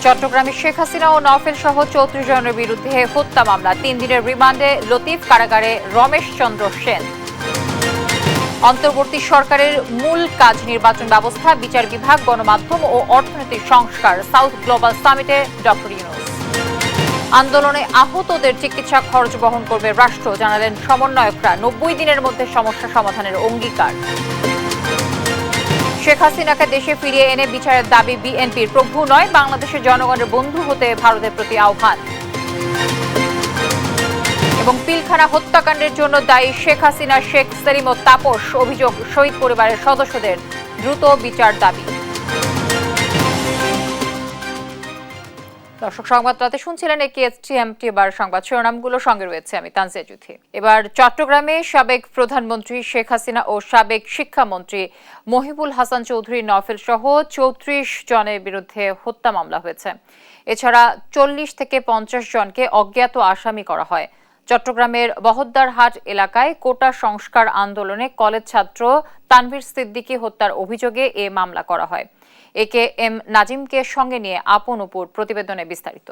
চট্টগ্রামে শেখ হাসিনা ও নওফেল সহ 34 জনের বিরুদ্ধে হত্যা মামলা, 3 দিনের রিমান্ডে লতিফ, কারাগারে রমেশ চন্দ্র সেন। অন্তর্বর্তী সরকারের মূল কাজ নির্বাচন ব্যবস্থা, বিচার বিভাগ, গণমাধ্যম ও অর্থনৈতিক সংস্কার। সাউথ গ্লোবাল সামিটে ডক্টর ইউনূস। আন্দোলনে আহতদের চিকিৎসা খরচ বহন করবে রাষ্ট্র, জানালেন সমন্বয়করা। 90 দিনের মধ্যে সমস্যা সমাধানের অঙ্গীকার। শেখ হাসিনাকে দেশে ফিরিয়ে এনে বিচারের দাবি বিএনপির। প্রভু নয়, বাংলাদেশের জনগণের বন্ধু হতে ভারতের প্রতি আহ্বান। এবং পিলখানা হত্যাকাণ্ডের জন্য দায়ী শেখ হাসিনা, শেখ সেলিম ও তাপস। অভিযোগ, শহীদ পরিবারের সদস্যদের দ্রুত বিচার দাবি। দর্শক, সংবাদ রাতে শুনছিলেন একেএসটিএমটি। এবার সংবাদ শিরোনামগুলো সঙ্গে রয়েছে আমি তানজিয়া জুথি। এবার চট্টগ্রামে সাবেক প্রধানমন্ত্রী শেখ হাসিনা ও সাবেক শিক্ষামন্ত্রী মহিবুল হাসান চৌধুরী নওফেল সহ 34 জনের বিরুদ্ধে হত্যা মামলা হয়েছে। এছাড়া 40 থেকে 50 জনকে অজ্ঞাত আসামি করা হয়। চট্টগ্রামের বহদ্দারহাট এলাকায় কোটা সংস্কার আন্দোলনে কলেজ ছাত্র তানভীর সিদ্দিকী হত্যার অভিযোগে এ মামলা করা হয়। একে এম নাজিমকে সঙ্গে নিয়ে আপন উপর প্রতিবেদনে বিস্তারিত।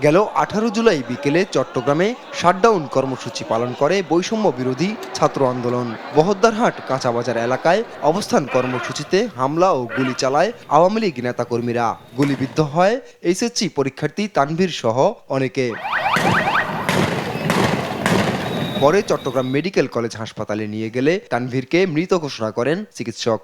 গেল 18 জুলাই বিকেলে চট্টগ্রামে শাটডাউন কর্মসূচি পালন করে বৈষম্য বিরোধী ছাত্র আন্দোলন। বহদ্দারহাট কাঁচাবাজার এলাকায় অবস্থান কর্মসূচিতে হামলা ও গুলি চালায় আওয়ামী লীগ নেতাকর্মীরা। গুলিবিদ্ধ হয় এইচএসসি পরীক্ষার্থী তানভীর সহ অনেকে। পরে চট্টগ্রাম মেডিকেল কলেজ হাসপাতালে নিয়ে গেলে তানভীরকে মৃত ঘোষণা করেন চিকিৎসক।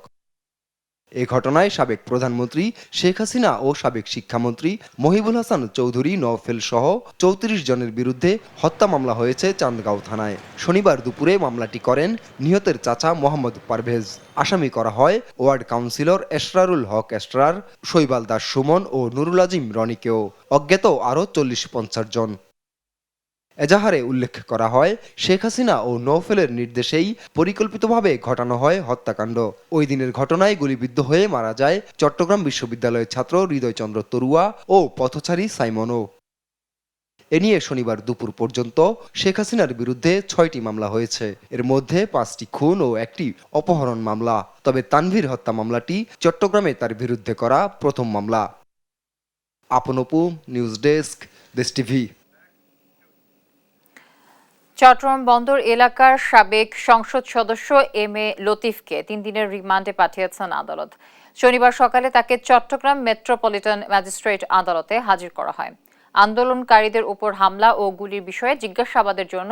এ ঘটনায় সাবেক প্রধানমন্ত্রী শেখ হাসিনা ও সাবেক শিক্ষামন্ত্রী মহিবুল হাসান চৌধুরী নওফেল সহ 34 জনের বিরুদ্ধে হত্যা মামলা হয়েছে চান্দগাঁও থানায়। শনিবার দুপুরে মামলাটি করেন নিহতের চাচা মোহাম্মদ পারভেজ। আসামি করা হয় ওয়ার্ড কাউন্সিলর এসরারুল হক এসরার, শৈবাল দাস সুমন ও নুরুল আজিম রনিকেও। অজ্ঞাত আরও 40-50 জন। এজাহারে উল্লেখ করা হয়, শেখ হাসিনা ও নওফেলের নির্দেশেই পরিকল্পিতভাবে ঘটানো হয় হত্যাকাণ্ড। ওই দিনের ঘটনায় গুলিবিদ্ধ হয়ে মারা যায় চট্টগ্রাম বিশ্ববিদ্যালয়ের ছাত্র হৃদয়চন্দ্র তরুয়া ও পথচারী সাইমনও। এ নিয়ে শনিবার দুপুর পর্যন্ত শেখ হাসিনার বিরুদ্ধে 6টি মামলা হয়েছে। এর মধ্যে 5টি খুন ও 1টি অপহরণ মামলা। তবে তানভীর হত্যা মামলাটি চট্টগ্রামে তার বিরুদ্ধে করা প্রথম মামলা। আপন অপু, নিউজ ডেস্ক, দেশ টিভি। চট্টগ্রাম বন্দর এলাকার সাবেক সংসদ সদস্য এম এ লতিফকে 3 দিনের রিমান্ডে পাঠিয়েছেন আদালত। শনিবার সকালে তাকে চট্টগ্রাম মেট্রোপলিটন ম্যাজিস্ট্রেট আদালতে হাজির করা হয়। আন্দোলনকারীদের উপর হামলা ও গুলির বিষয়ে জিজ্ঞাসাবাদের জন্য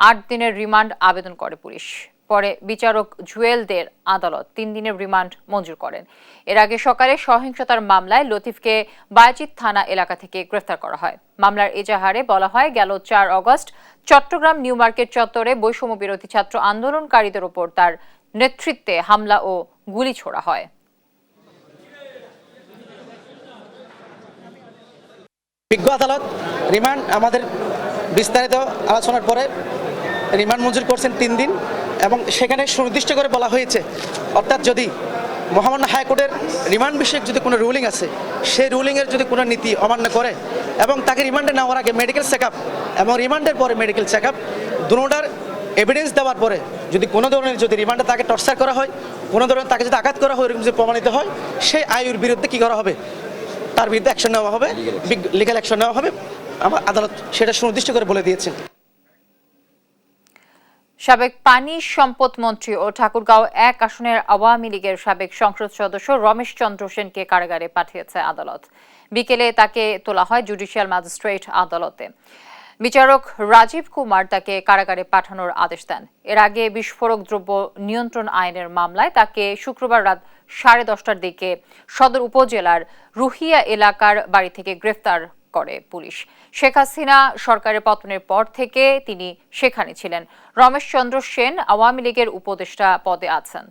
8 দিনের রিমান্ড আবেদন করে পুলিশ। পরে বিচারক জুয়েলদের আদালত 3 দিনের রিমান্ড মঞ্জুর করেন। এর আগে সকালে সহিংসতার মামলায় লতিফকে বায়জিৎ থানা এলাকা থেকে গ্রেফতার করা হয়। মামলার এজাহারে বলা হয়, গেল 4 আগস্ট চট্টগ্রাম নিউ মার্কেট চত্বরে বৈষম্য বিরোধী ছাত্র আন্দোলনকারীদের উপর তার নেতৃত্বে হামলা ও গুলি ছোড়া হয়। বিজ্ঞ আদালত রিমান্ড আমাদের বিস্তারিত আলোচনার পরে রিমান্ড মঞ্জুর করছেন 3 দিন, এবং সেখানে সুনির্দিষ্ট করে বলা হয়েছে, অর্থাৎ যদি মহামান্য হাইকোর্টের রিমান্ড বিষয়ক যদি কোনো রুলিং আছে, সেই রুলিংয়ের যদি কোনো নীতি অমান্য করে এবং তাকে রিমান্ডে নেওয়ার আগে মেডিকেল চেকআপ এবং রিমান্ডের পরে মেডিকেল চেকআপ দুটোটার এভিডেন্স দেওয়ার পরে যদি কোনো ধরনের যদি রিমান্ডে তাকে টর্চার করা হয়, কোনো ধরনের তাকে যদি আঘাত করা হয়, এরকম যদি প্রমাণিত হয়, সেই আইনের বিরুদ্ধে কী করা হবে, তার বিরুদ্ধে অ্যাকশন নেওয়া হবে, লিগ্যাল অ্যাকশন নেওয়া হবে। আমার আদালত সেটা সুনির্দিষ্ট করে বলে দিয়েছেন। সাবেক পানি সম্পদ মন্ত্রী ও ঠাকুরগাঁও 1 আসনের আওয়ামী লীগের সাবেক সংসদ সদস্য রমেশ চন্দ্র সেনকে কারাগারে পাঠিয়েছে আদালত। বিকেলে তাকে তোলা হয় জুডিশিয়াল ম্যাজিস্ট্রেট আদালতে। বিচারক রাজীব কুমার তাকে কারাগারে পাঠানোর আদেশ দেন। এর আগে বিস্ফোরক দ্রব্য নিয়ন্ত্রণ আইনের মামলায় তাকে শুক্রবার রাত 10:30টার দিকে সদর উপজেলার রুহিয়া এলাকার বাড়ি থেকে গ্রেফতার করে পুলিশ। শেখ হাসিনা সরকারের পতনের পর থেকে তিনি সেখানে ছিলেন। রমেশ চন্দ্র সেন আওয়ামী লীগের উপদেষ্টা পদে আছেন।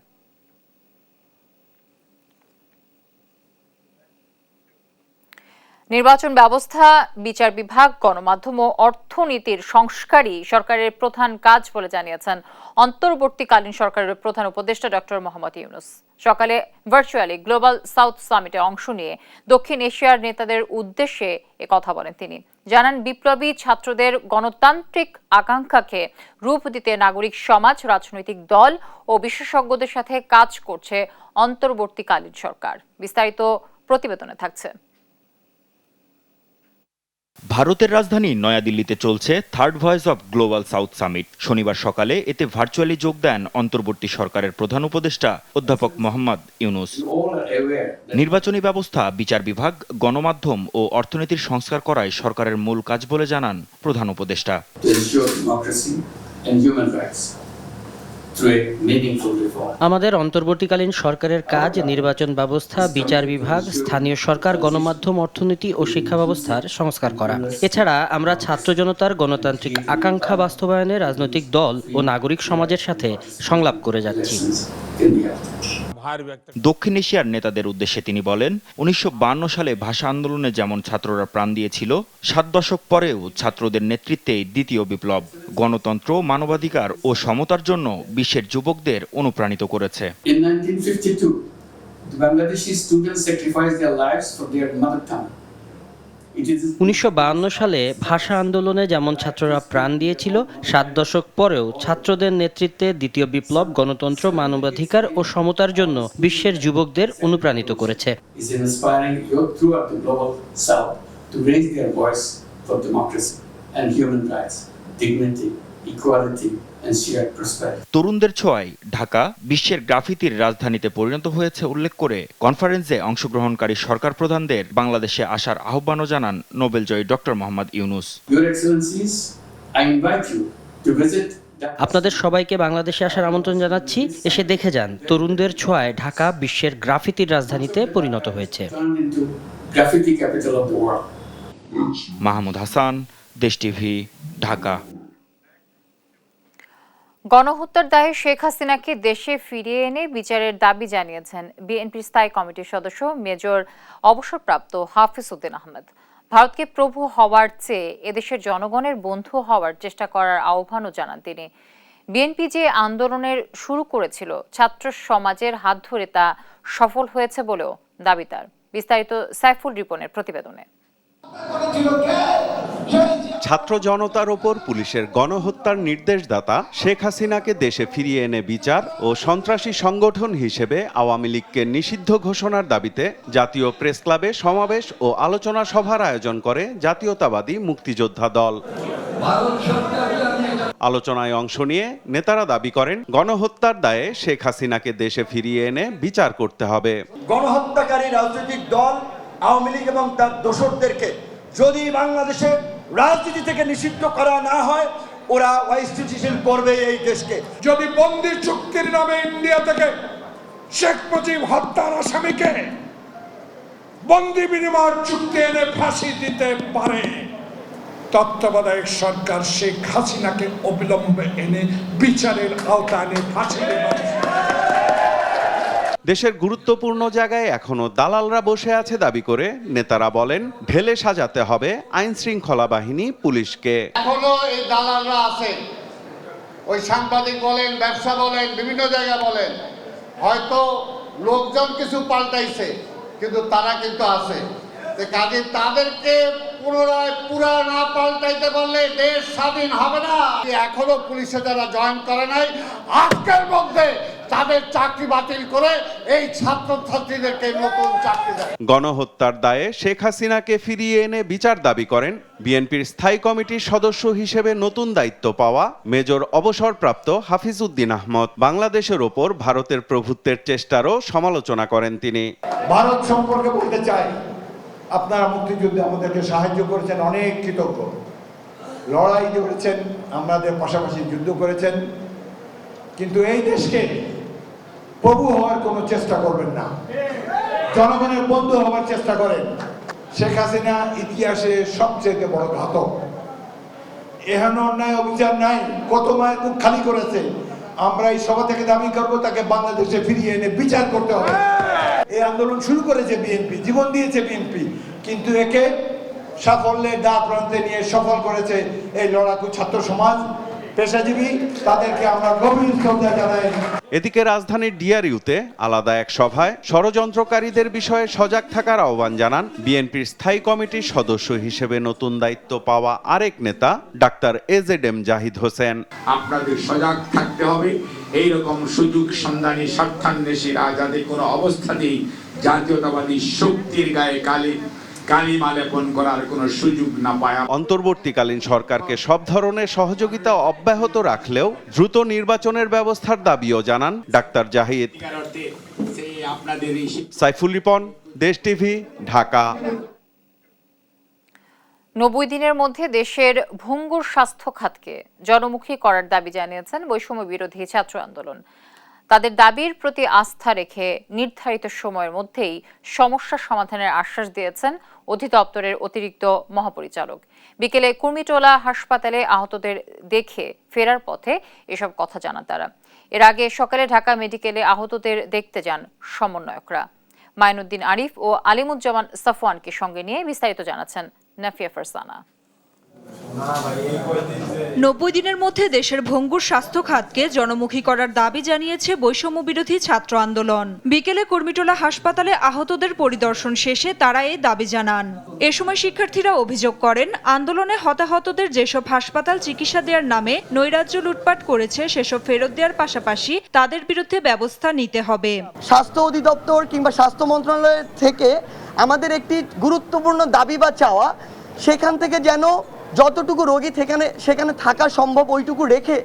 নির্বাচন ব্যবস্থা, বিচার বিভাগ, গণমাধ্যম ও অর্থনীতির সংস্কারই সরকারের প্রধান কাজ বলে জানিয়েছেন অন্তর্বর্তীকালীন সরকারের প্রধান উপদেষ্টা ডক্টর মোহাম্মদ ইউনূস। সকালে ভার্চুয়ালি গ্লোবাল সাউথ সামিটে অংশ নিয়ে দক্ষিণ এশিয়ার নেতাদের উদ্দেশ্যে কথা বলেন তিনি। জানান, বিপ্লবী ছাত্রদের গণতান্ত্রিক আকাঙ্ক্ষাকে রূপ দিতে নাগরিক সমাজ, রাজনৈতিক দল ও বিশেষজ্ঞদের সাথে কাজ করছে অন্তর্বর্তীকালীন সরকার। বিস্তারিত প্রতিবেদনে থাকছে। ভারতের রাজধানী নয়াদিল্লিতে চলছে third voice of global south summit. শনিবার সকালে এতে ভার্চুয়ালি যোগ দেন অন্তর্বর্তী সরকারের প্রধান উপদেষ্টা অধ্যাপক মোহাম্মদ ইউনূস। নির্বাচনী ব্যবস্থা, বিচার বিভাগ, গণমাধ্যম ও অর্থনীতির সংস্কার করাই সরকারের মূল কাজ বলে জানান প্রধান উপদেষ্টা। আমাদের অন্তর্বর্তীকালীন সরকারের কাজ নির্বাচন ব্যবস্থা, বিচার বিভাগ, স্থানীয় সরকার, গণমাধ্যম, অর্থনীতি ও শিক্ষা ব্যবস্থার সংস্কার করা। এছাড়া আমরা ছাত্র জনতার গণতান্ত্রিক আকাঙ্ক্ষা বাস্তবায়নে রাজনৈতিক দল ও নাগরিক সমাজের সাথে সংলাপ করে যাচ্ছি। দক্ষিণ এশিয়ার নেতাদের উদ্দেশ্যে তিনি বলেন, ১৯৫২ সালে ভাষা আন্দোলনে যেমন ছাত্ররা প্রাণ দিয়েছিল, ৭ দশক পরেও ছাত্রদের নেতৃত্বে দ্বিতীয় বিপ্লব গণতন্ত্র, মানবাধিকার ও সমতার জন্য বিশ্বের যুবকদের অনুপ্রাণিত করেছে। ১৯৫২ সালে ভাষা আন্দোলনে যেমন ছাত্ররা প্রাণ দিয়েছিল, ৭ দশক পরেও ছাত্রদের নেতৃত্বে দ্বিতীয় বিপ্লব গণতন্ত্র, মানবাধিকার ও সমতার জন্য বিশ্বের যুবকদের অনুপ্রাণিত করেছে। তরুণদের ছোঁয়ায় ঢাকা বিশ্বের গ্রাফিতির রাজধানীতে পরিণত হয়েছে উল্লেখ করে কনফারেন্সে অংশগ্রহণকারী সরকার প্রধানদের বাংলাদেশে আসার আহ্বানও জানান নোবেলজয়ী ডক্টর মোহাম্মদ ইউনূস। আপনাদের সবাইকে বাংলাদেশে আসার আমন্ত্রণ জানাচ্ছি। এসে দেখে যান, তরুণদের ছোঁয়ায় ঢাকা বিশ্বের গ্রাফিতির রাজধানীতে পরিণত হয়েছে। মাহমুদ হাসান, দেশ টিভি, ঢাকা। গণহত্যার দায়ে শেখ হাসিনাকে দেশে ফিরিয়ে এনে বিচারের দাবি জানিয়েছেন বিএনপির স্থায়ী কমিটির সদস্য মেজর অবসরপ্রাপ্ত হাফিজ উদ্দিন আহমেদ। ভারতকে প্রভু হওয়ার চেয়ে এদেশের জনগণের বন্ধু হওয়ার চেষ্টা করার আহ্বানও জানান তিনি। বিএনপি যে আন্দোলনের শুরু করেছিল ছাত্র সমাজের হাত ধরে তা সফল হয়েছে বলেও দাবি তার। বিস্তারিত সাইফুল রিপনের প্রতিবেদনে। ছাত্র জনতার ওপর পুলিশের গণহত্যার নির্দেশদাতা শেখ হাসিনাকে দেশে ফিরিয়ে এনে বিচার ও সন্ত্রাসী সংগঠন হিসেবে আওয়ামী লীগকে নিষিদ্ধ ঘোষণার দাবিতে জাতীয় প্রেস ক্লাবে সমাবেশ ও আলোচনা সভার আয়োজন করে জাতীয়তাবাদী মুক্তিযোদ্ধা দল। আলোচনায় অংশ নিয়ে নেতারা দাবি করেন, গণহত্যার দায়ে শেখ হাসিনাকে দেশে ফিরিয়ে এনে বিচার করতে হবে। গণহত্যাকারী রাজনৈতিক দল আওয়ামী লীগ এবং তার দোসরদেরকে যদি বাংলাদেশে রাজনীতি থেকে নিষিদ্ধ করা না হয়, ওরা অস্থিতিশীল করবে এই দেশকে। যদি বন্দি চুক্তির নামে ইন্ডিয়া থেকে শেখ মুজিব হত্যার আসামিকে বন্দি বিনিময় চুক্তি এনে ফাঁসি দিতে পারে, তত্ত্বাবধায়ক সরকার শেখ হাসিনাকে অবিলম্বে এনে বিচারের আওতায় ফাঁসি দেবে। দেশের গুরুত্বপূর্ণ জায়গায় এখনো দালালরা বসে আছে দাবি করে নেতারা বলেন, ঢেলে সাজাতে হবে আইন শৃঙ্খলা বাহিনী, পুলিশকে। এখনো এই দালালরা আছে, ওই সাংবাদিক বলেন, ব্যবসা বলেন, বিভিন্ন জায়গা বলেন, হয়তো লোকজন কিছু পাল্টাইছে কিন্তু তারা কিন্তু আছে। কাজে তাদেরকে পুনরায় পুরা না পাল্টাইতে পারলে দেশ স্বাধীন হবে না। এখনো পুলিশে যারা জয়েন করে নাই, আজকের মধ্যে তাদের চাকরি বাতিল করে এই ছাত্রছাত্রীদেরকে নতুন চাকরি দেয়। গণহত্যার দায়ে শেখ হাসিনাকে ফিরিয়ে এনে বিচার দাবি করেন বিএনপির স্থায়ী কমিটির সদস্য হিসেবে নতুন দায়িত্ব পাওয়া মেজর অবসরপ্রাপ্ত হাফিজ উদ্দিন আহমদ। বাংলাদেশের ওপর ভারতের প্রভুত্বের চেষ্টারও সমালোচনা করেন তিনি। ভারত সম্পর্কে বলতে চাই, আপনারা মুক্তিযুদ্ধে আমাদেরকে সাহায্য করেছেন, অনেক কৃতজ্ঞ। লড়াই করেছেন, আমাদের পাশাপাশি যুদ্ধ করেছেন, কিন্তু এই দেশকে প্রভু হওয়ার কোনো চেষ্টা করবেন না, জনগণের বন্ধু হওয়ার চেষ্টা করেন। শেখ হাসিনা ইতিহাসে সবচেয়ে বড় ঘাতক। এহেন অন্যায় অবিচার নাই, কত মায়ের মুখ খালি করেছে। আমরা এই সভা থেকে দাবি করবো তাকে বাংলাদেশে ফিরিয়ে এনে বিচার করতে হবে। এই আন্দোলন শুরু করেছে বিএনপি, জীবন দিয়েছে বিএনপি, কিন্তু একে সাফল্যের দ্বার প্রান্তে নিয়ে সফল করেছে এই লড়াকু ছাত্র সমাজ, পেশাজীবী, তাদেরকে আমরা গভীর শ্রদ্ধা জানাই। এদিকে রাজধানীর ডিআরইউতে আলাদা এক সভায় ষড়যন্ত্রকারীদের বিষয়ে সজাগ থাকার আহ্বান জানান বিএনপির স্থায়ী কমিটির সদস্য হিসেবে নতুন দায়িত্ব পাওয়া আরেক নেতা ডাক্তার এজেডএম জাহিদ হোসেন। আপনাদের সজাগ থাকতে হবে, এইরকম সুযোগ সন্ধানী স্বার্থান্বেষীরা যাতে কোনো অবস্থাতেই জাতীয়তাবাদী শক্তির গায়ে কালিমা লেপন করার কোনো সুযোগ না পায়। অন্তর্বর্তীকালীন সরকারকে সব ধরনের সহযোগিতা অব্যাহত রাখলেও দ্রুত নির্বাচনের ব্যবস্থার দাবিও জানান ডাক্তার জাহিদ। সাইফুল রিপন, দেশ টিভি, ঢাকা। 90 দিনের মধ্যে দেশের ভঙ্গুর স্বাস্থ্য খাতকে জনমুখী করার দাবি জানিয়েছেন বৈষম্য বিরোধী ছাত্র আন্দোলন। তাদের দাবির প্রতি আস্থা রেখে নির্ধারিত সময়ের মধ্যেই সমস্যা সমাধানের আশ্বাস দিয়েছেন অধিদপ্তরের অতিরিক্ত মহাপরিচালক। বিকেলে কুর্মিটোলা হাসপাতালে আহতদের দেখে ফেরার পথে এসব কথা জানান তারা। এর আগে সকালে ঢাকা মেডিকেলে আহতদের দেখতে যান সমন্বয়করা। মাইনুদ্দিন আরিফ ও আলিমুজ্জামান সাফওয়ানকে সঙ্গে নিয়ে বিস্তারিত জানাচ্ছেন নাফিয়া ফারসানা। 90 দিনের মধ্যে দেশের ভঙ্গুর স্বাস্থ্য খাতকে জনমুখী করার দাবি জানিয়েছে বৈষম্য বিরোধী ছাত্র আন্দোলন। বিকেলে কুর্মিটোলা হাসপাতালে আহতদের পরিদর্শন শেষে তারা এই দাবি জানান। এ সময় শিক্ষার্থীরা অভিযোগ করেন, আন্দোলনে হতাহতদের যেসব হাসপাতাল চিকিৎসা দেওয়ার নামে নৈরাজ্য লুটপাট করেছে সেসব ফেরত দেওয়ার পাশাপাশি তাদের বিরুদ্ধে ব্যবস্থা নিতে হবে। স্বাস্থ্য অধিদপ্তর কিংবা স্বাস্থ্য মন্ত্রণালয় থেকে আমাদের একটি গুরুত্বপূর্ণ দাবি বা চাওয়া, সেখান থেকে যেন যতটুকু রোগী সেখানে থাকা সম্ভব ওইটুকু রেখে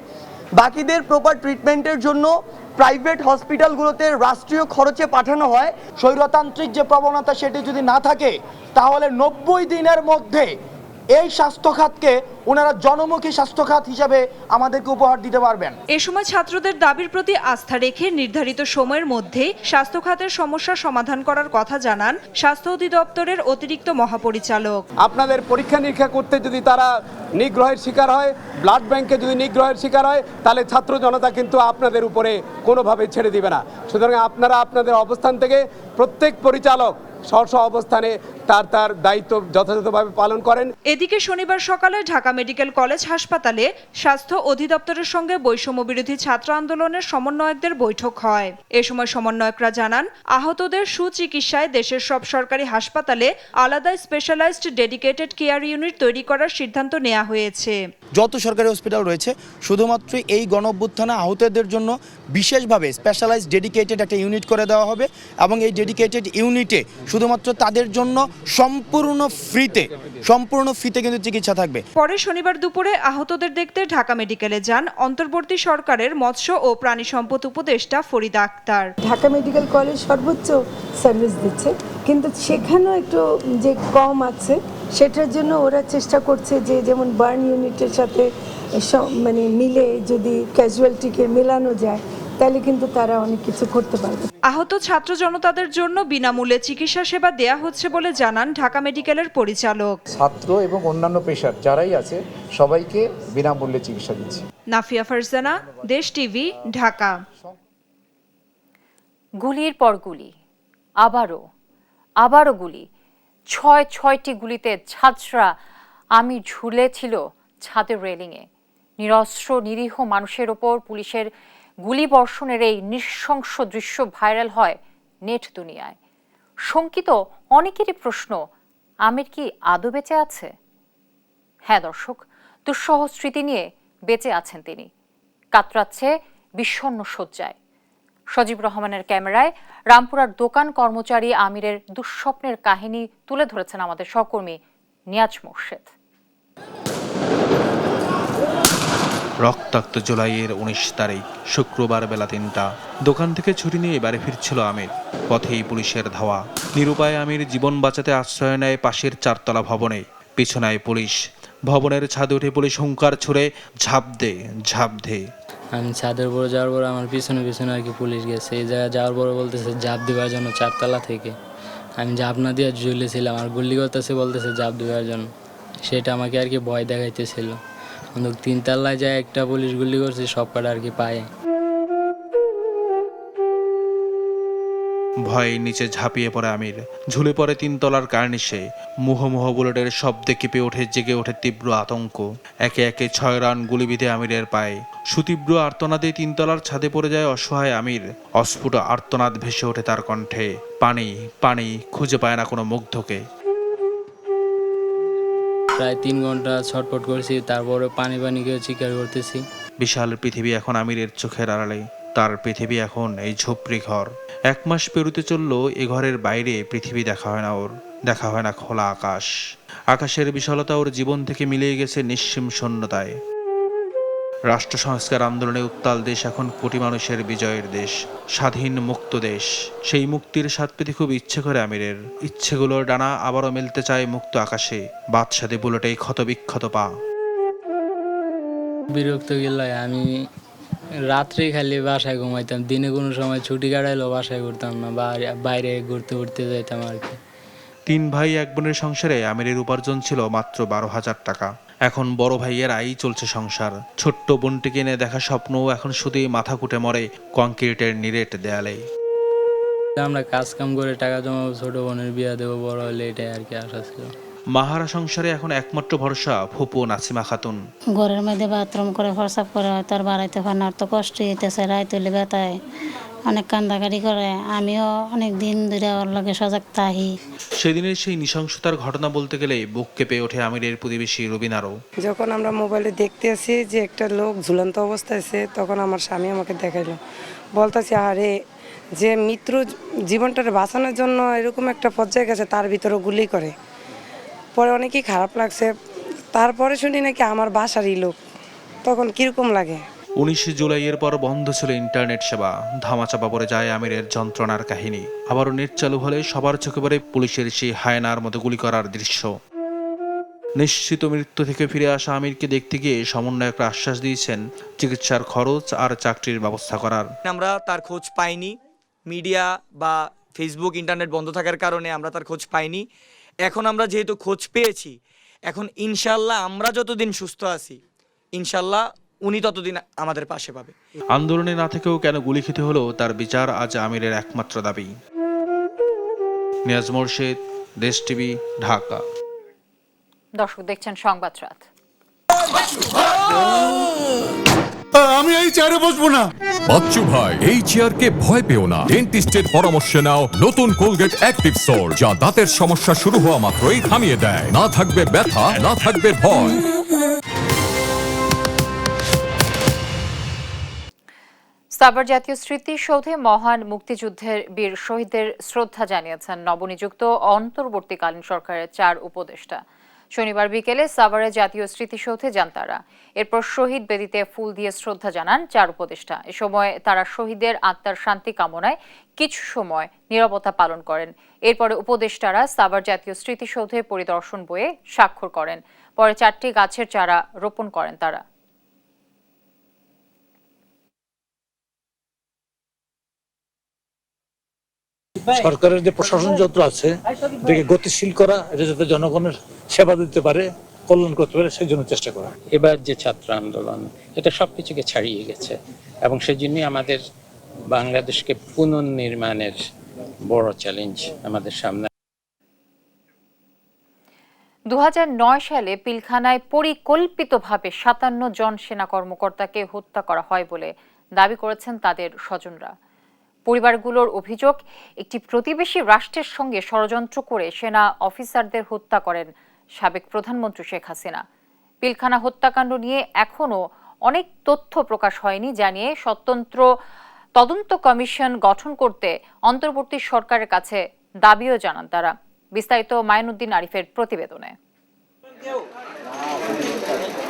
বাকিদের প্রপার ট্রিটমেন্টের জন্য প্রাইভেট হসপিটালগুলোতে রাষ্ট্রীয় খরচে পাঠানো হয়। স্বৈরতান্ত্রিক যে প্রবণতা সেটি যদি না থাকে, তাহলে 90 দিনের মধ্যে এই স্বাস্থ্য খাতকে ওনারা জনমুখী স্বাস্থ্য খাত হিসেবে আমাদেরকে উপহার দিতে পারবেন। এ সময় ছাত্রদের দাবির প্রতি আস্থা রেখে নির্ধারিত সময়ের মধ্যেই স্বাস্থ্য খাতের সমস্যা সমাধান করার কথা জানান স্বাস্থ্য অধিদপ্তরের অতিরিক্ত মহাপরিচালক। আপনাদের পরীক্ষা নিরীক্ষা করতে যদি তারা নিগ্রহের শিকার হয়, ব্লাড ব্যাংকে যদি নিগ্রহের শিকার হয়, তাহলে ছাত্র জনতা কিন্তু আপনাদের উপরে কোনোভাবে ছেড়ে দিবে না। সুতরাং আপনারা আপনাদের অবস্থান থেকে প্রত্যেক পরিচালক স্ব অবস্থানে তার দায়িত্ব যথাযথভাবে পালন করেন। এদিকে শনিবার সকালে ঢাকা মেডিকেল কলেজ হাসপাতালে স্বাস্থ্য অধিদপ্তরের সঙ্গে বৈষম্য বিরোধী ছাত্র আন্দোলনের সমন্বয়কদের বৈঠক হয়। এ সময় সমন্বয়করা জানান, আহতদের সুচিকিৎসায় দেশের সব সরকারি হাসপাতালে আলাদা স্পেশালাইজড ডেডিকেটেড কেয়ার ইউনিট তৈরি করার সিদ্ধান্ত নেওয়া হয়েছে। যত সরকারি হসপিটাল রয়েছে শুধুমাত্র এই গণঅভ্যুত্থানে আহতদের জন্য বিশেষভাবে স্পেশালাইজড ডেডিকেটেড একটা ইউনিট করে দেওয়া হবে এবং এই ডেডিকেটেড ইউনিটে শুধুমাত্র তাদের জন্য সম্পূর্ণ ফ্রিতে কিন্তু চিকিৎসা থাকবে। পরে শনিবার দুপুরে আহতদের দেখতে ঢাকা মেডিকেলে যান অন্তর্বর্তী সরকারের মৎস্য ও প্রাণী সম্পদ উপদেষ্টা ফরিদা আক্তার। ঢাকা মেডিকেল কলেজ সর্বোচ্চ সার্ভিস দিচ্ছে, কিন্তু সেখানেও একটু যে কম আছে, সেটার জন্য ওরা চেষ্টা করছে যে যেমন বার্ন ইউনিটের সাথে মানে মিলে যদি ক্যাজুয়ালিটিকে মেলানো যায়, তাহলে কিন্তু তারা অনেক কিছু করতে পারবে। আহত ছাত্র জনতাদের জন্য বিনামূল্যে চিকিৎসা সেবা দেয়া হচ্ছে বলে জানান ঢাকা মেডিকেলের পরিচালক। ছাত্র এবং অন্যান্য পেশার যারাই আছে সবাইকে বিনামূল্যে চিকিৎসা দিচ্ছে। নাফিয়া ফারজানা, দেশ টিভি, ঢাকা। গুলির পর গুলি, আবারও গুলি। 6টি গুলিতে ঝাঁঝরা আমি ঝুলেছিল ছাদের রেলিংয়ে। নিরস্ত্র নিরীহ মানুষের ওপর পুলিশের গুলিবর্ষণের এই নৃশংস দৃশ্য ভাইরাল হয় নেট দুনিয়ায়। শঙ্কিত অনেকেরই প্রশ্ন, আমির কি আদৌ বেঁচে আছে? হ্যাঁ দর্শক, দুঃসহ স্মৃতি নিয়ে বেঁচে আছেন তিনি। কাতরাচ্ছে বিষণ্ণ শয্যায়। সজীব রহমানের ক্যামেরায় রামপুরার দোকান কর্মচারী আমিরের দুঃস্বপ্নের কাহিনী তুলে ধরেছেন আমাদের সহকর্মী নিয়াজ মোর্শেদ। রক্তাক্ত জুলাইয়ের 19 তারিখ শুক্রবার বেলা 3টা দোকান থেকে ছুটি নিয়ে বাড়ি ফিরছিল আমির। পথেই পুলিশের ধাওয়া। নিরুপায় আমির জীবন বাঁচাতে আশ্রয় নেয় পাশের 4তলা ভবনে। পিছনায় পুলিশ। ভবনের ছাদে উঠে পুলিশ হুঙ্কার ছুড়ে ঝাঁপ দে। আমি ছাদের উপরে যাওয়ার পর আমার পিছনে আর কি পুলিশ গেছে। এই জায়গায় যাওয়ার পরে বলতেছে ঝাঁপ দেওয়ার জন্য 4তলা থেকে। আমি ঝাঁপ না দিয়ে ঝুলেছিলাম, আর গুলি করতেছে, বলতেছে ঝাঁপ দেওয়ার জন্য। সেটা আমাকে আর কি ভয় দেখাইতেছিল। 3 তলায় যায় একটা পুলিশ গুলি করছে, সব কটা আর কি পায়ে। ভয়ে নিচে ঝাঁপিয়ে পড়ে আমির। ঝুলে পড়ে 3 তলার কার্নিশে। মুহুর্মুহ বুলেটের শব্দে কেঁপে ওঠে, জেগে ওঠে তীব্র আতঙ্ক। একে একে 6 রাউন্ড গুলি বিঁধে আমিরের পায়ে। সুতীব্র আর্তনাদে 3 তলার ছাদে পড়ে যায় অসহায় আমির। অস্ফুট আর্তনাদ ভেসে ওঠে তার কণ্ঠে। পানি খুঁজে পায় না কোনো মুগ্ধকে। প্রায় 3 ঘন্টা ছটফট করেছি, তারপরে পানি খেয়ে চিৎকার করতেছি। বিশাল পৃথিবী এখন আমিরের চোখের আড়ালে। তার পৃথিবী এখন এই ঝুপড়ি ঘর। 1 মাস পেরোতে চলল এ ঘরের বাইরে পৃথিবী দেখা হয় না ওর, দেখা হয় না খোলা আকাশ। আকাশের বিশালতা ওর জীবন থেকে মিলিয়ে গেছে নিঃসীম শূন্যতায়। রাষ্ট্র সংস্কার আন্দোলনে উত্তাল দেশ এখন কোটি মানুষের বিজয়ের দেশ, স্বাধীন মুক্ত দেশ। সেই মুক্তির স্বাদ পেতে খুব ইচ্ছে করে আমিরের। ইচ্ছেগুলোর ডানা আবারও মেলতে চায় মুক্ত আকাশে, বাদশাদে বুলেটেই ক্ষতবিক্ষত পা। বিরক্ত গেলে আমি রাত্রে খালি বাসায় ঘুমাইতাম, দিনে কোনো সময় ছুটি কাটাইলেও বাসায় ঘুরতাম না, বাইরে ঘুরতে ঘুরতে যাইতাম আর কি। 3 ভাই 1 বোনের সংসারে আমিরের উপার্জন ছিল মাত্র 12,000 টাকা। এখন বড় ভাইয়ের আয়ই চলছে সংসার। ছোট্ট বোনটিকে নিয়ে দেখা স্বপ্ন এখন শুধুই মাথা কুটে মরে কংক্রিটের নিরেট দেয়ালে। আমরা কাজ কাম করে টাকা জমাবো, ছোট বোনের বিয়া দেবো, বড় হলে এটাই আর কি আশা ছিল। মাহারা সংসারে এখন একমাত্র ভরসা ফুপু নাসিমা খাতুন। ঘরের মধ্যে বাথরুম করে ফরসাপ করে হয়তো আর বাড়াইতে পারে না, আর তো কষ্ট হইতেছে, রায় তুলে ব্যথায় অনেক কান্দাকাটি করে। আমিও অনেক দিন ধরে ওর লগে সজাগ থাকি। সেদিনের সেই নৃশংসতার ঘটনা বলতে গেলে বুক কেঁপে ওঠে আমিরের প্রতিবেশী রুবিনারও। যখন আমরা মোবাইলে দেখতে আসি যে একটা লোক ঝুলন্ত অবস্থায় আছে, তখন আমার স্বামী আমাকে দেখাইলো, বলতেছে আরে যে মৃত্যু জীবনটাকে বাঁচানোর জন্য এরকম একটা পর্যায়ে গেছে, তার ভিতরে গুলি করে। পরে অনেকই খারাপ লাগছে। তারপরে শুনি নাকি আমার বাসারই লোক, তখন কিরকম লাগে। 19 জুলাইয়ের পর বন্ধ ছিল ইন্টারনেট সেবা, ধামাচাপা পড়ে যায় আমিরের যন্ত্রণার কাহিনী। আবারও নেট চালু হলে সবার চোখে পড়ে পুলিশের সেই হায়নার মতো গুলি করার দৃশ্য। নিশ্চিত মৃত্যু থেকে ফিরে আসা আমিরকে দেখতে গিয়ে সমন্বয়করা আশ্বাস দিয়েছেন চিকিৎসার খরচ আর চাকরির ব্যবস্থা করার। আমরা তার খোঁজ পাইনি, মিডিয়া বা ফেসবুক ইন্টারনেট বন্ধ থাকার কারণে আমরা তার খোঁজ পাইনি। এখন আমরা যেহেতু খোঁজ পেয়েছি, এখন ইনশাল্লাহ আমরা যতদিন সুস্থ আছি, ইনশাল্লাহ উনি ততদিন আমাদের পাশে পাবে। আন্দোলনে না থেকেও কেন গুলি খেতে হলো তার বিচার আজ আমিরের একমাত্র দাবি। নিয়াজ মোরশেদ, দেশ টিভি, ঢাকা। দর্শক দেখছেন সংবাদ রাত। আমি এই চেয়ারে বসবো না। বাচ্চু ভাই, এই চেয়ারকে ভয় পেও না। ডেন্টিস্টের পরামর্শ নাও নতুন কোলগেট অ্যাক্টিভ সোল, যা দাঁতের সমস্যা শুরু হওয়া মাত্রই থামিয়ে দেয়। না থাকবে ব্যথা, না থাকবে ভয়। সাভার জাতীয় স্মৃতিসৌধে মহান মুক্তিযুদ্ধের বীর শহীদদের শ্রদ্ধা জানিয়েছেন নবনিযুক্ত অন্তর্বর্তীকালীন সরকারের 4 উপদেষ্টা। শনিবার বিকেলে সাভারের জাতীয় স্মৃতিসৌধে যান তারা। এরপর শহীদ বেদিতে ফুল দিয়ে শ্রদ্ধা জানান 4 উপদেষ্টা। এ সময় তারা শহীদের আত্মার শান্তি কামনায় কিছু সময় নীরবতা পালন করেন। এরপরে উপদেষ্টারা সাভার জাতীয় স্মৃতিসৌধে পরিদর্শন বইয়ে স্বাক্ষর করেন। পরে 4টি গাছের চারা রোপণ করেন তারা। সরকারের যে প্রশাসন যন্ত্র আছে এটাকে গতিশীল করা, এটা যাতে জনগণের সেবা দিতে পারে, কল্যাণ করতে পারে, সেই জন্য চেষ্টা করা। এবার যে ছাত্র আন্দোলন, এটা সবকিছুকে ছাড়িয়ে গেছে এবং সেজন্যই আমাদের বাংলাদেশকে পুনর্নির্মাণের বড় চ্যালেঞ্জ আমাদের সামনে। 2009 সালে পিলখানায় পরিকল্পিতভাবে 57 জন সেনা কর্মকর্তাকে হত্যা করা হয় বলে দাবি করেছেন তাদের স্বজনরা। পরিবারগুলোর অভিযোগ, একটি প্রতিবেশী রাষ্ট্রের সঙ্গে ষড়যন্ত্র করে সেনা অফিসারদের হত্যা করেন সাবেক প্রধানমন্ত্রী শেখ হাসিনা। পিলখানা হত্যাকাণ্ড নিয়ে এখনও অনেক তথ্য প্রকাশ হয়নি জানিয়ে স্বতন্ত্র তদন্ত কমিশন গঠন করতে অন্তর্বর্তী সরকারের কাছে দাবিও জানান তারা। বিস্তারিত মাইনুদ্দিন আরিফের প্রতিবেদনে।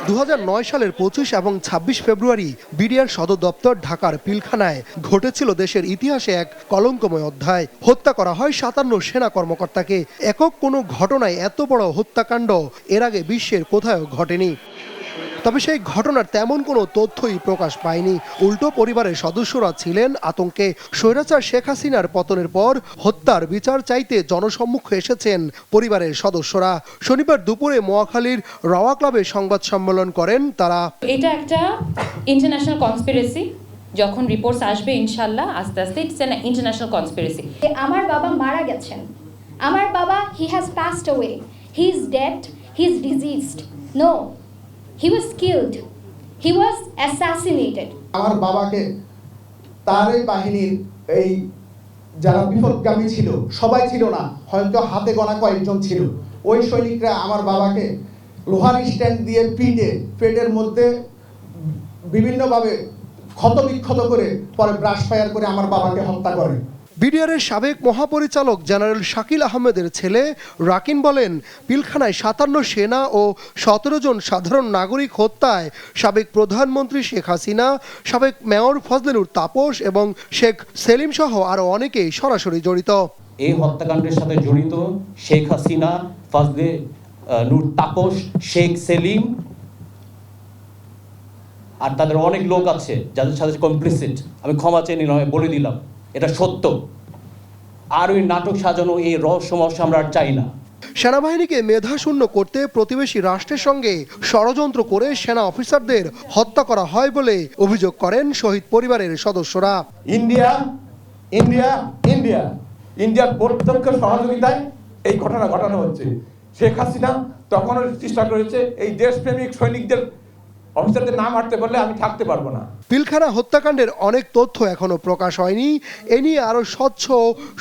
2009 সালের 25 এবং 26 ফেব্রুয়ারি বিডিআর সদর দপ্তর ঢাকার পিলখানায় ঘটেছিল দেশের ইতিহাসে এক কলঙ্কময় অধ্যায়। হত্যা করা হয় 57 সেনা কর্মকর্তাকে। একক কোনো ঘটনায় এত বড় হত্যাকাণ্ড এর আগে বিশ্বের কোথাও ঘটেনি। তবে সেই ঘটনার তেমন কোনো তথ্যই প্রকাশ পায়নি। উল্টো পরিবারের সদস্যরা ছিলেন আতঙ্কে। স্বৈরাচার শেখ হাসিনার পতনের পর হত্যার বিচার চাইতে জনসম্মুখে এসেছেন পরিবারের সদস্যরা। শনিবার দুপুরে মহাখালীর রাওয়া ক্লাবে সংবাদ সম্মেলন করেন তারা। এটা একটা ইন্টারন্যাশনাল কনস্পিরেসি, যখন রিপোর্টস আসবে ইনশাআল্লাহ আস্তে আস্তে ইটস অ্যান ইন্টারন্যাশনাল কনস্পিরেসি। আমার বাবা মারা গেছেন, আমার বাবা he has passed away, he is dead, he is deceased. No, he was killed, he was assassinated. আমার বাবাকে তার এই বাহিনীর এই যারা বিপদগামী ছিল সবাই ছিল না, হয়তো হাতে গোনা কয়েকজন ছিল। ওই সৈনিকরা আমার বাবাকে লোহার স্ট্যান্ড দিয়ে পেটের মধ্যে বিভিন্নভাবে ক্ষত বিক্ষত করে পরে ব্রাশ ফায়ার করে আমার বাবাকে হত্যা করে। বিডিআরের সাবেক মহাপরিচালক জেনারেল শাকিল আহমেদের ছেলে রাকিন বলেন, পিলখানায় ৫৭ সেনা ও ১৭ জন সাধারণ নাগরিক হত্যায় সাবেক প্রধানমন্ত্রী শেখ হাসিনা, সাবেক মেয়র ফজলেনুর তাপস এবং শেখ সেলিম সহ আরও অনেকেই সরাসরি জড়িত। এই হত্যাকাণ্ডের সাথে জড়িত শেখ হাসিনা, ফজলে নূর তাপস, শেখ সেলিম আর তাদের অনেক লোক আছে যাদের সাথে কমপ্লিসিট। আমি ক্ষমা চেয়ে নিলাম, বলে দিলাম এটা সত্য। আর ওই নাটক সাজানো এই রহস্যময় আমরা আর চাই না। সেনাবাহিনীকে মেধাশূন্য করতে প্রতিবেশী রাষ্ট্রের সঙ্গে ষড়যন্ত্র করে সেনা অফিসারদের হত্যা করা হয় বলে অভিযোগ করেন শহীদ পরিবারের সদস্যরা। ইন্ডিয়ার প্রত্যক্ষ সহযোগিতায় এই ঘটনা ঘটানো হচ্ছে। শেখ হাসিনা তখন চেষ্টা করেছে এই দেশপ্রেমিক সৈনিকদের অফিসারদের নাম হাঁটতে পারলে আমি থাকতে পারবো না। পিলখানা হত্যাকাণ্ডের অনেক তথ্য এখনো প্রকাশ হয়নি। এ নিয়ে আরো স্বচ্ছ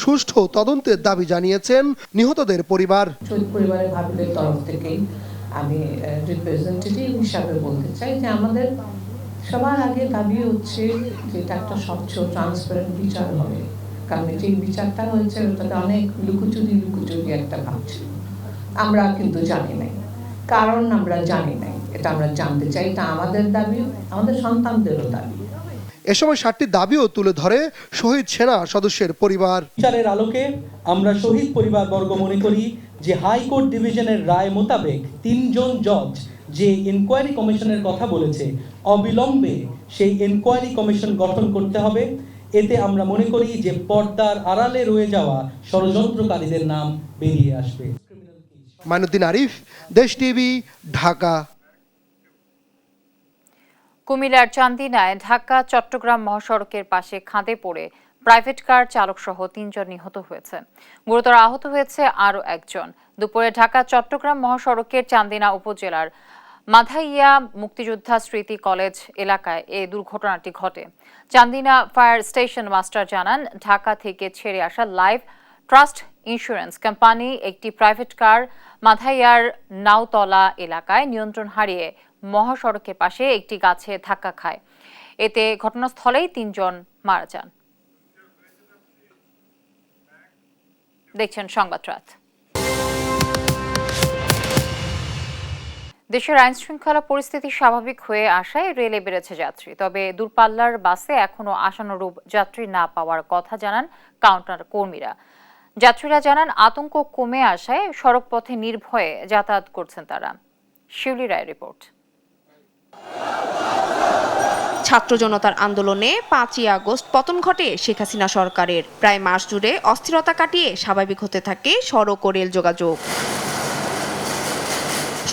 সুষ্ঠু তদন্তের দাবি জানিয়েছেন নিহতদের পরিবার। শহীদ পরিবারের ভাবিদের তরফ থেকেই আমি রিপ্রেজেন্টেটিভ হিসাবে বলতে চাই যে আমাদের সবার আগে দাবি হচ্ছে যে এটা একটা স্বচ্ছ ট্রান্সপারেন্ট বিচার হবে, কারণ এই বিচারটা হয়েছে ওটাতে অনেক লুকোচুরি একটা ভাব ছিল। আমরা কিন্তু জানি নাই, কারণ আমরা জানি নাই, এটা আমরা জানতে চাই। এটা আমাদের দাবি, আমাদের সন্তানদেরও দাবি। এ সময় 7টি দাবিও তুলে ধরে শহীদ সেনা সদস্যের পরিবার। বিচারের আলোকে আমরা শহীদ পরিবার বর্গ মনে করি যে হাইকোর্ট ডিভিশনের রায় মোতাবেক 3 জন জজ যে ইনকোয়ারি কমিশনের কথা বলেছে, অবিলম্বে সেই ইনকোয়ারি কমিশন গঠন করতে হবে। এতে আমরা মনে করি যে পর্দার আড়ালে রয়ে যাওয়া ষড়যন্ত্রকারীদের নাম বেরিয়ে আসবে। মাইনুদ্দিন আরিফ, দেশ টিভি, ঢাকা। কুমিল্লার চান্দিনায় ঢাকা চট্টগ্রাম মহাসড়কের পাশে খাদে পড়ে প্রাইভেট কার চালক সহ 3 জন নিহত হয়েছে। গুরুতর আহত হয়েছে আরও একজন। দুপুরে ঢাকা চট্টগ্রাম মহাসড়কের চান্দিনা উপজেলার মাধাইয়া মুক্তিযোদ্ধা স্মৃতি কলেজ এলাকায় এই দুর্ঘটনাটি ঘটে। চান্দিনা ফায়ার স্টেশন মাস্টার জানান, ঢাকা থেকে ছেড়ে আসা লাইফ ট্রাস্ট ইন্স্যুরেন্স কোম্পানি একটি প্রাইভেট কার মাধাইয়ার নাওতলা এলাকায় নিয়ন্ত্রণ হারিয়ে মহাসড়কের পাশে একটি গাছে ধাক্কা খায়। এতে ঘটনাস্থলেই 3 জন মারা যান। দেখছেন সংবাদ রাত। দেশের আইন শৃঙ্খলা পরিস্থিতি স্বাভাবিক হয়ে আসায় রেলে বেড়েছে যাত্রী, তবে দূরপাল্লার বাসে এখনো আশানুরূপ যাত্রী না পাওয়ার কথা জানান কাউন্টার কর্মীরা। যাত্রীরা জানান, আতঙ্ক কমে আসায় সড়ক পথে নির্ভয়ে যাতায়াত করছেন তারা। শিউলি রায় রিপোর্ট। ছাত্র জনতার আন্দোলনে 5ই আগস্ট পতন ঘটে শেখ হাসিনা সরকারের। প্রায় মাস জুড়ে অস্থিরতা কাটিয়ে স্বাভাবিক হতে থাকে সড়ক ও রেল যোগাযোগ।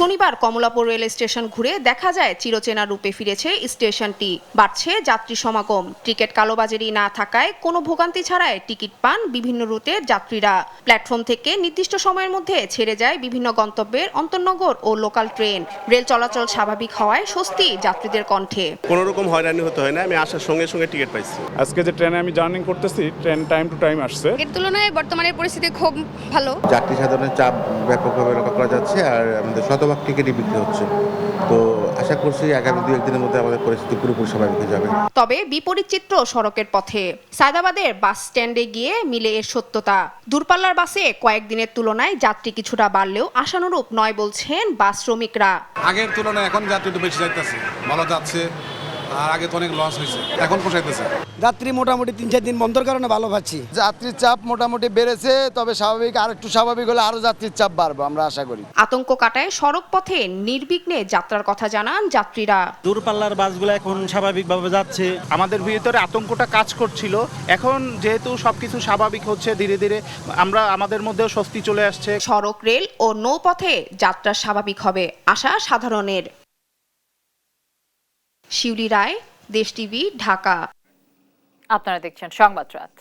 শনিবার কমলাপুর রেল স্টেশন ঘুরে দেখা যায় চিরচেনা রূপে ফিরেছে স্টেশনটি। বাড়ছে যাত্রী সমাগম। টিকিট কালোবাজারি না থাকায় কোনো ভোগান্তি ছাড়াই টিকিট পান বিভিন্ন রুটের যাত্রীরা। প্ল্যাটফর্ম থেকে নির্দিষ্ট সময়ের মধ্যে ছেড়ে যায় বিভিন্ন গন্তব্যের অন্তর্নগর ও লোকাল ট্রেন। রেল চলাচল স্বাভাবিক হওয়ায় স্বস্তি যাত্রীদের কণ্ঠে। কোনো রকম হয়রানি হতে হয় না, আমি আসার সঙ্গে সঙ্গে টিকিট পাইছি। আজকে যে ট্রেনে আমি জার্নি করতেছি, ট্রেন টাইম টু টাইম আসছে। এর তুলনায় বর্তমানের পরিস্থিতি খুব ভালো। যাত্রী সাধারণের চাপ ব্যাপকভাবে রক্ষা করা যাচ্ছে, আর আমাদের শতভাগ টিকিটই বিক্রি হচ্ছে। তো আশা করছি আগামী 2-1 দিনের মধ্যে আমাদের পরিস্থিতি পুরোপুরি স্বাভাবিক হয়ে যাবে। তবে বিপরীত চিত্র সড়কের পথে। সায়দাবাদের বাস স্ট্যান্ডে গিয়ে মিলে এর সত্যতা। দূরপাল্লার বাসে কয়েকদিনের তুলনায় যাত্রী কিছুটা বাড়লেও আশানুরূপ নয় বলছেন বাস শ্রমিকরা। আগের তুলনায় এখন যাত্রী একটু বেশি যাইতেছে, ভালো যাচ্ছে, আর আগে তো অনেক লস হয়েছে, এখন পোষাইতেছে। যাত্রী মোটামুটি 3-4 দিন বন্ধের কারণে ভালো পাচ্ছি। যাত্রীর চাপ মোটামুটি বেড়েছে, তবে স্বাভাবিক আর একটু স্বাভাবিক হলে আরো যাত্রীর চাপ বাড়বে আমরা আশা করি। আতঙ্ক কাটায় সড়ক পথে নির্বিঘ্নে যাত্রার কথা জানান যাত্রীরা। দূরপাল্লার বাসগুলো এখন স্বাভাবিকভাবে যাচ্ছে। আমাদের ভিতরে আতঙ্কটা কাজ করছিল, এখন যেহেতু সবকিছু স্বাভাবিক হচ্ছে ধীরে ধীরে, আমরা আমাদের মধ্যেও স্বস্তি চলে আসছে। সড়ক, রেল ও নৌপথে যাত্রা স্বাভাবিক হবে আশা সাধারণের। শিউলি রায়, দেশ টিভি, ঢাকা। আপনারা দেখছেন সংবাদ রাত।